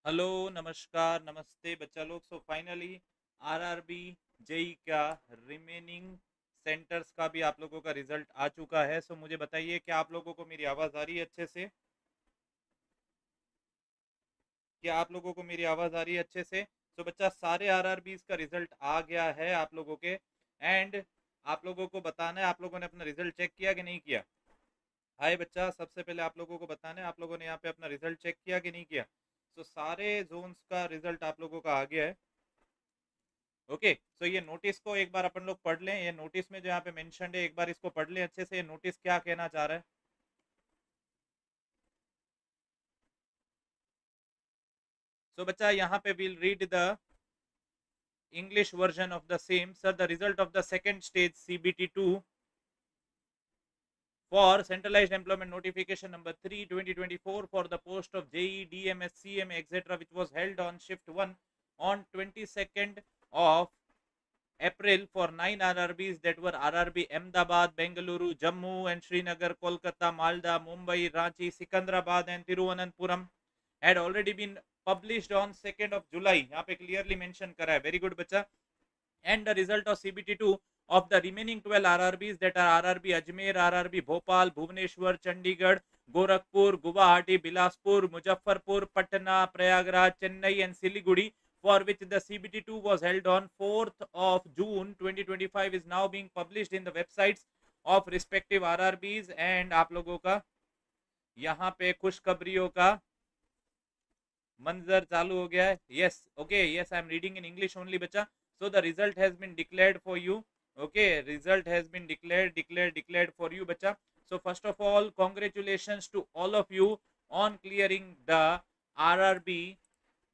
Hello, नमस्कार, नमस्ते बच्चा लोग। सो फाइनली आरआरबी जेई का रिमेनिंग सेंटर्स का भी आप लोगों का रिजल्ट आ चुका है। सो मुझे बताइए, क्या आप लोगों को मेरी आवाज़ आ रही है अच्छे से? क्या आप लोगों को मेरी आवाज़ आ रही है अच्छे से? सो बच्चा, सारे आरआरबीज का रिजल्ट आ गया है आप लोगों के। एंड आप लोगों को बताना है, आप लोगों ने अपना रिजल्ट चेक किया कि नहीं किया? हाय बच्चा, सबसे पहले आप लोगों को बताना है, आप लोगों ने यहाँ पे अपना रिजल्ट चेक किया कि नहीं किया? सो सारे जोन्स का रिजल्ट आप लोगों का आ गया है। ओके, सो ये नोटिस को एक बार अपन लोग पढ़ लें। ये नोटिस में जो यहाँ पे मेंशन्ड है, एक बार इसको पढ़ लें अच्छे से। ये नोटिस क्या कहना चाह रहा है? सो बच्चा, यहाँ पे will read the English version of the same. Sir, the result of the second stage CBT2 for centralized employment notification number 3 2024 for the post of JE DMS CMA etc, which was held on shift 1 on 22nd of April for 9 RRBs, that were RRB Ahmedabad, Bengaluru, Jammu and Srinagar, Kolkata, Malda, Mumbai, Ranchi, Sikandrabad and Tiruvananthapuram, had already been published on 2nd of July. यहाँ पे clearly mention करा है. Very good बच्चा. And the result of CBT2 of the remaining 12 RRBs, that are RRB Ajmer, RRB Bhopal, Bhubaneswar, Chandigarh, Gorakhpur, Guwahati, Bilaspur, Muzaffarpur, Patna, Prayagraj, Chennai and Siliguri, for which the CBT2 was held on 4th of June 2025, is now being published in the websites of respective RRBs. And आप लोगों का यहाँ पे खुशखबरियों का मंजर चालू हो गया है. Yes, okay, yes, I am reading in English only बच्चा. So the result has been declared for you. Okay, result has been declared for you बच्चा. So first of all, congratulations to all of you on clearing the RRB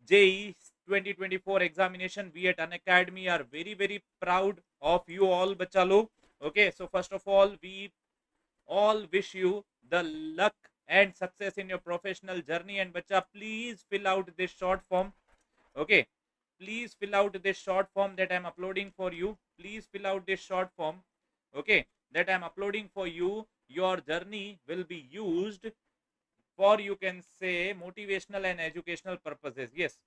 JE 2024 examination. We at Unacademy are very very proud of you all बच्चा लोग. Okay, so first of all, we all wish you the luck and success in your professional journey. And bacha, please fill out this short form. Okay, please fill out this short form that I'm uploading for you. Please fill out this short form. Okay, that I'm uploading for you. Your journey will be used for, you can say, motivational and educational purposes. Yes,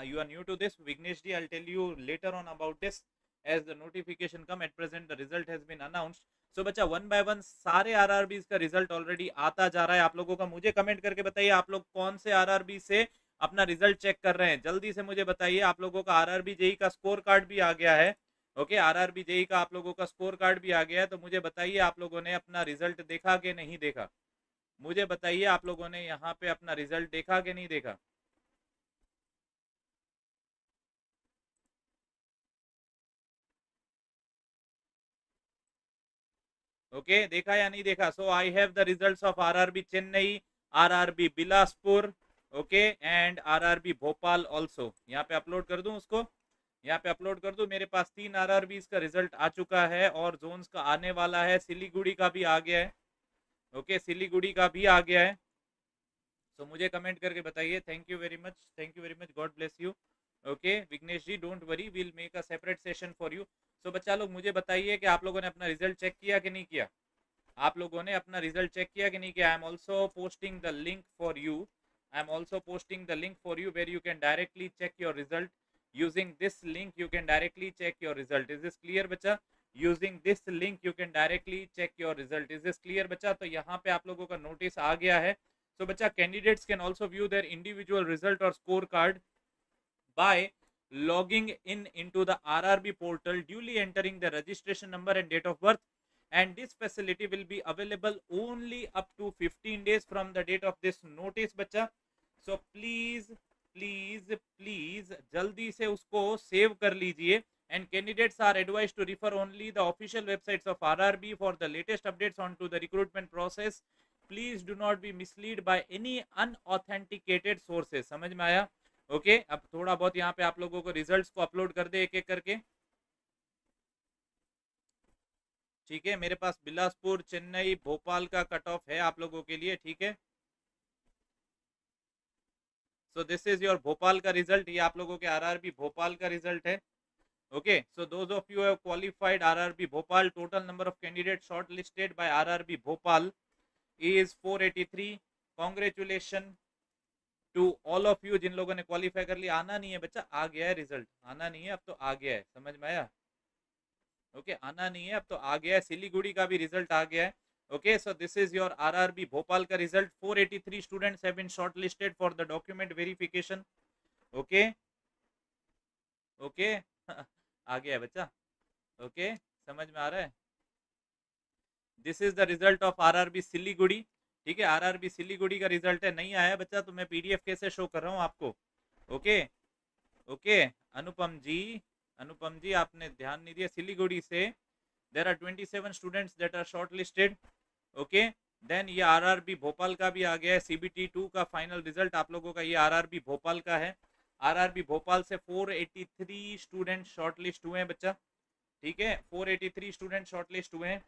you are new to this, Vignesh ji, I'll tell you later on about this as the notification come. At present the result has been announced. So बच्चा, one by one सारे RRB का result already आता जा रहा है आप लोगों का. मुझे कमेंट करके बताइए आप लोग कौन से आरआरबी से अपना रिजल्ट चेक कर रहे हैं. जल्दी से मुझे बताइए. आप लोगों का आरआरबी जेई का स्कोर कार्ड भी आ गया है. ओके, आरआरबी जेई का आप लोगों का स्कोर कार्ड भी आ गया है. तो मुझे बताइए आप लोगों ने अपना रिजल्ट देखा कि नहीं देखा. मुझे बताइए आप लोगों ने यहाँ पे अपना रिजल्ट देखा कि नहीं देखा. ओके, देखा या नहीं देखा. So I have the results of RRB Chennai, RRB Bilaspur, okay, and RRB Bhopal also. यहाँ पे अपलोड कर दूं उसको. यहाँ पे अपलोड कर दूं. मेरे पास 3 आरआरबी का रिजल्ट आ चुका है और जोन्स का आने वाला है. सिलीगुड़ी का भी आ गया है. ओके, सिलीगुड़ी का भी आ गया है. सो मुझे कमेंट करके बताइए. Thank you very much, thank you very much, God bless you. Okay Vighnesh ji, don't worry, will make a separate session for you. So बच्चा लोग, मुझे बताइए कि आप लोगों ने अपना रिजल्ट चेक किया कि नहीं किया. आप लोगों ने अपना रिजल्ट चेक किया कि नहीं किया. I am also posting the link for you. I am also posting the link for you where you can directly check your result. Using this link you can directly check your result. Is this clear बच्चा? Using this link you can directly check your result. Is this clear बच्चा? तो यहाँ पे आप लोगों का notice आ गया है. So बच्चा, candidates can also view their individual result or scorecard by logging in into the RRB portal, duly entering the registration number and date of birth. And this facility will be available only up to 15 days from the date of this notice बच्चा. So please please please जल्दी से उसको save कर लीजिए. And candidates are advised to refer only the official websites of RRB for the latest updates onto the recruitment process. Please do not be misled by any unauthenticated sources. समझ में आया? Okay, अब थोड़ा बहुत यहाँ पे आप लोगों को रिजल्ट्स को अपलोड कर दे एक एक करके. ठीक है, मेरे पास बिलासपुर, चेन्नई, भोपाल का कट ऑफ है आप लोगों के लिए. ठीक है, सो दिस इज योर भोपाल का रिजल्ट. ये आप लोगों के आरआरबी भोपाल का रिजल्ट है. Okay, so those of you have qualified RRB Bhopal, total number of candidate shortlisted by RRB Bhopal is 483. Congratulations to all of you जिन लोगों ने क्वालिफाई कर लिया। आना नहीं है बच्चा, आ गया है रिजल्ट, आना नहीं है अब तो आ गया है, समझ में आया? ओके आना नहीं है अब तो आ गया है। सिलीगुड़ी का भी रिजल्ट आ गया है। Okay so this is your RRB Bhopal का result. 483 students have been shortlisted for the document verification. Okay okay आ गया है बच्चा। ओके समझ में आ रहा है? This is the result of RRB Siliguri. ठीक है आरआरबी सिलीगुड़ी का रिजल्ट है। नहीं आया बच्चा तो मैं पीडीएफ कैसे शो कर रहा हूँ आपको? ओके ओके अनुपम जी आपने ध्यान नहीं दिया। सिलीगुड़ी से there are 27 students that are shortlisted. Okay then ये आरआरबी भोपाल का भी आ गया है। सीबीटी 2 का फाइनल रिजल्ट आप लोगों का ये आरआरबी भोपाल का है। आरआरबी भोपाल से 483 स्टूडेंट शॉर्टलिस्ट हुए हैं बच्चा। ठीक है 483 स्टूडेंट शॉर्टलिस्ट हुए हैं।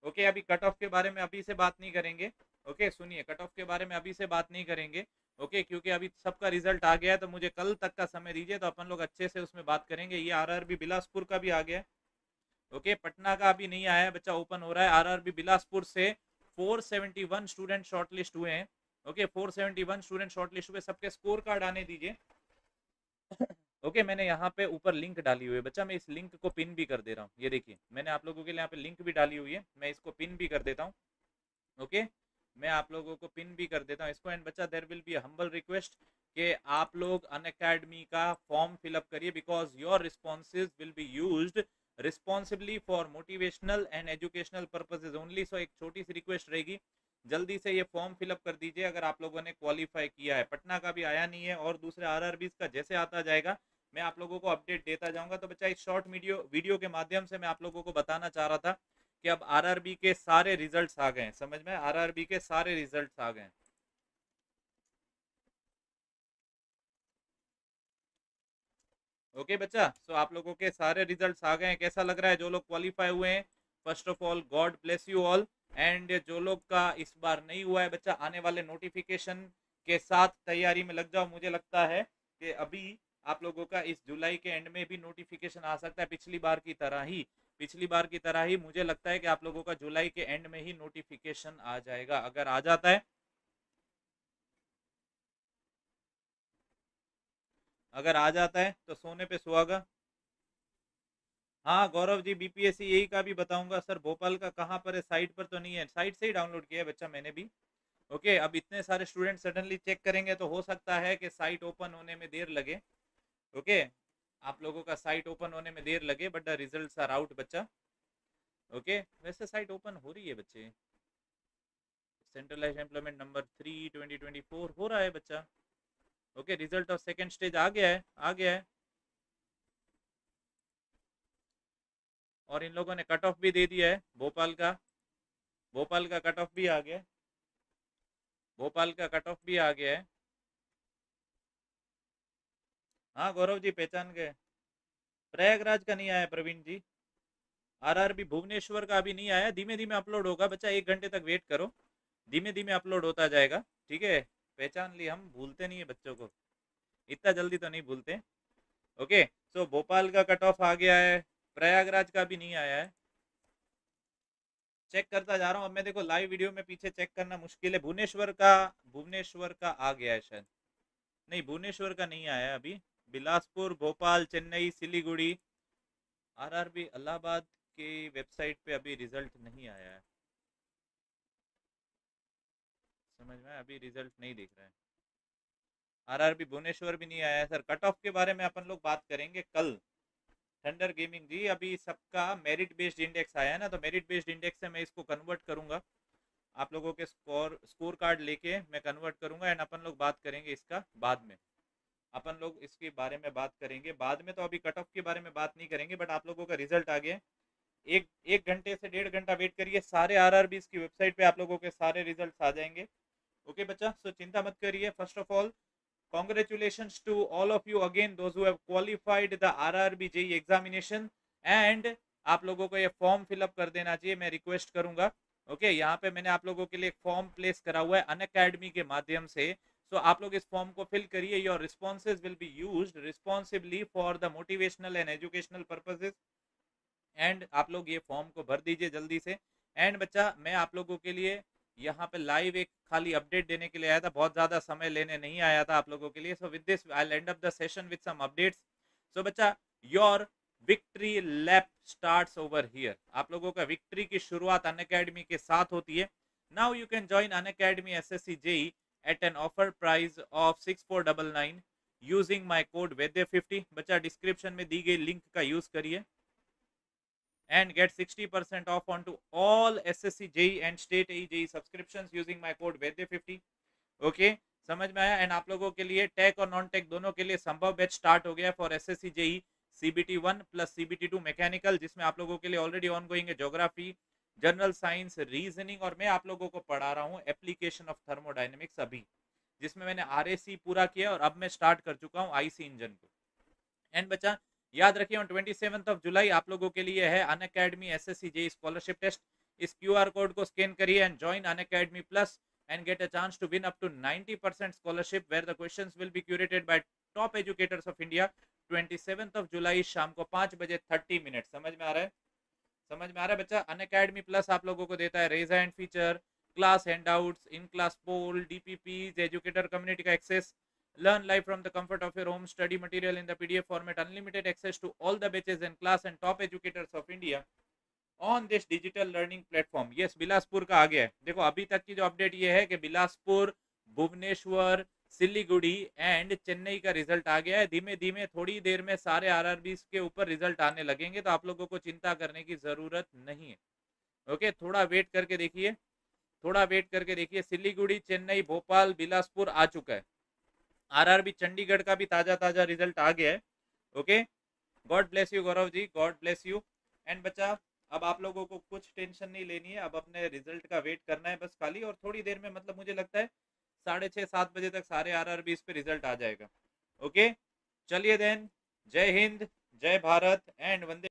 ओके अभी कट ऑफ के बारे में अभी से बात नहीं करेंगे। ओके सुनिए कट ऑफ के बारे में अभी से बात नहीं करेंगे। ओके क्योंकि अभी सबका रिजल्ट आ गया है तो मुझे कल तक का समय दीजिए तो अपन लोग अच्छे से उसमें बात करेंगे। ये आरआरबी बिलासपुर का भी आ गया है। ओके पटना का अभी नहीं आया है बच्चा, ओपन हो रहा है। आरआरबी बिलासपुर से 471 स्टूडेंट शॉर्टलिस्ट हुए हैं। ओके 471 स्टूडेंट शॉर्टलिस्ट हुए। सबके स्कोर कार्ड आने दीजिए। ओके मैंने यहाँ पे ऊपर लिंक डाली हुई है बच्चा, मैं इस लिंक को पिन भी कर दे रहा हूँ। ये देखिए मैंने आप लोगों के लिए यहाँ पे लिंक भी डाली हुई है, मैं इसको पिन भी कर देता हूँ। ओके मैं आप लोगों को पिन भी कर देता हूँ इसको। एंड बच्चा there will be humble request कि आप लोग अनअकैडमी का फॉर्म फिलअप करिए because your responses will be used responsibly for motivational and educational purposes only. So एक छोटी सी रिक्वेस्ट रहेगी, जल्दी से ये फॉर्म फिलअप कर दीजिए अगर आप लोगों ने क्वालिफाई किया है। पटना का भी आया नहीं है और दूसरे आरआरबी का जैसे आता जाएगा मैं आप लोगों को अपडेट देता जाऊंगा। तो बच्चा इस शॉर्ट वीडियो के माध्यम से मैं आप लोगों को बताना चाह रहा था कि अब आरआरबी के सारे रिजल्ट्स आ गए, समझ में? आरआरबी के सारे रिजल्ट्स आ गए। ओके बच्चा सो आप लोगों के सारे रिजल्ट्स आ गए हैं। कैसा लग रहा है जो लोग क्वालिफाई हुए हैं? First of all God bless you all. And जो लोग का इस बार नहीं हुआ है बच्चा, आने वाले नोटिफिकेशन के साथ तैयारी में लग जाओ। मुझे लगता है कि अभी आप लोगों का इस जुलाई के एंड में भी नोटिफिकेशन आ सकता है, पिछली बार की तरह ही। पिछली बार की तरह ही मुझे लगता है कि आप लोगों का जुलाई के एंड में ही नोटिफिकेशन आ जाएगा। अगर आ जाता है, अगर आ जाता है तो सोने पे सुहागा। हाँ गौरव जी बीपीएससी यही का भी बताऊंगा सर। भोपाल का कहाँ पर है? साइट पर तो नहीं है, साइट से ही डाउनलोड किया है बच्चा मैंने भी। ओके अब इतने सारे स्टूडेंट सडनली चेक करेंगे तो हो सकता है कि साइट ओपन होने में देर लगे। ओके आप लोगों का साइट ओपन होने में देर लगे but the results are out बच्चा। ओके वैसे साइट ओपन हो रही है बच्चे। सेंट्रलाइज एम्प्लॉयमेंट नंबर 3 2024 हो रहा है बच्चा। Okay result of second stage आ गया है, आ गया है। और इन लोगों ने कट ऑफ भी दे दिया है भोपाल का। भोपाल का कट ऑफ भी आ गया है। भोपाल का कट ऑफ भी आ गया है। हाँ गौरव जी पहचान गए। प्रयागराज का नहीं आया प्रवीण जी। आरआरबी भुवनेश्वर का अभी नहीं आया, धीमे धीमे अपलोड होगा बच्चा, 1 घंटे तक वेट करो, धीमे धीमे अपलोड होता जाएगा। ठीक है पहचान ली, हम भूलते नहीं है बच्चों को, इतना जल्दी तो नहीं भूलते। ओके सो भोपाल का कट ऑफ आ गया है, प्रयागराज का भी नहीं आया है। चेक करता जा रहा हूँ अब मैं, देखो लाइव वीडियो में पीछे चेक करना मुश्किल है। भुवनेश्वर का आ गया है शायद, नहीं भुवनेश्वर का नहीं आया है अभी। बिलासपुर, भोपाल, चेन्नई, सिलीगुड़ी, आरआरबी इलाहाबाद की वेबसाइट पे अभी रिजल्ट नहीं आया है, समझ में? अभी रिजल्ट नहीं दिख रहा है। आरआरबी भुवनेश्वर भी नहीं आया है सर। कट ऑफ के बारे में अपन लोग बात करेंगे कल। थंडर गेमिंग जी अभी सबका मेरिट बेस्ड इंडेक्स आया है ना, तो मेरिट बेस्ड इंडेक्स से मैं इसको कन्वर्ट करूंगा, आप लोगों के स्कोर कार्ड लेके मैं कन्वर्ट करूंगा। एंड अपन लोग बात करेंगे इसका बाद में, अपन लोग इसके बारे में बात करेंगे बाद में। तो अभी कट ऑफ के बारे में बात नहीं करेंगे बट आप लोगों का रिजल्ट आ गया। एक एक घंटे से 1.5 घंटा वेट करिए, सारे आरआरबी की वेबसाइट पे आप लोगों के सारे रिजल्ट आ जाएंगे। ओके बच्चा सो चिंता मत करिए। First of all congratulations to all of you again those who have qualified the RRB JEE examination and आप लोगों को ये फॉर्म फिलअप कर देना चाहिए, मैं रिक्वेस्ट करूंगा। ओके यहाँ पे मैंने आप लोगों के लिए एक फॉर्म प्लेस करा हुआ है अनअकैडमी के माध्यम से, सो आप लोग इस फॉर्म को फिल करिए। Your responses will be used responsibly for the motivational and educational purposes. And आप लोग ये फॉर्म को भर दीजिए जल्दी से। एंड बच्चा मैं आप लोगों के लिए यहाँ पे लाइव एक खाली अपडेट देने के लिए आया था, बहुत ज्यादा समय लेने नहीं आया था आप लोगों के लिए. So with this I will end up the session with some updates. So बच्चा, your victory lap starts over here. आप लोगों का विक्ट्री की शुरुआत अनअकैडमी के साथ होती है. Now you can join Unacademy SSC JE at an offer price of 6499 using my code वैद्य50. बच्चा, डिस्क्रिप्शन में दी गई लिंक का यूज करिए and get 60% off onto all SSC JEE and state JEE subscriptions using my code वैद्य50. Okay, समझ में आया. एंड आप लोगों के लिए टेक और नॉन टेक दोनों के लिए संभव बैच स्टार्ट हो गया for SSC JE CBT 1 plus CBT 2 mechanical, जिसमें आप लोगों के लिए ऑलरेडी ऑन गोइंग है ज्योग्राफी, जनरल साइंस, रीजनिंग, और मैं आप लोगों को पढ़ा रहा हूँ एप्लीकेशन ऑफ थर्मोडाइनमिक्स अभी, जिसमें मैंने RAC पूरा किया और अब मैं स्टार्ट कर चुका हूँ IC इंजन को. एंड बच्चा, याद रखिए ऑन 27 जुलाई आप लोगों के लिए है Unacademy SSC JE scholarship test. इस QR कोड को स्कैन करिए and join Unacademy plus and get a chance to win up to 90% scholarship where the questions will be curated by top educators of India. 27 जुलाई शाम को 5 बजे 30 minute. समझ में आ रहा है? समझ में आ रहा है बच्चा? अनअकैडमी प्लस आप लोगों को देता है raise hand feature, class handouts, in class poll, DPPs, educator community का access, learn live from the comfort of your home, study material in the PDF format, unlimited access to all the batches and class and top educators of India on this digital learning platform. Yes, Bilaspur का आ गया है. देखो, अभी तक की जो update ये है कि बिलासपुर, भुवनेश्वर, सिलीगुड़ी एंड चेन्नई का रिजल्ट आ गया है. धीमे धीमे थोड़ी देर में सारे RRBs के ऊपर रिजल्ट आने लगेंगे, तो आप लोगों को चिंता करने की जरूरत नहीं है. ओके, थोड़ा वेट करके देखिए, थोड़ा वेट करके देखिए. सिलीगुड़ी, चेन्नई, भोपाल, बिलासपुर आ चुका है. RRB चंडीगढ़ का भी ताजा ताजा रिजल्ट आ गया है. Okay, God bless you Gaurav ji, God bless you. And बच्चा, अब आप लोगों को कुछ टेंशन नहीं लेनी है, अब अपने रिजल्ट का वेट करना है बस खाली, और थोड़ी देर में, मतलब मुझे लगता है 6:30-7 बजे तक सारे RRBs पे रिजल्ट आ जाएगा. ओके, चलिए देन, जय हिंद, जय भारत एंड वंदे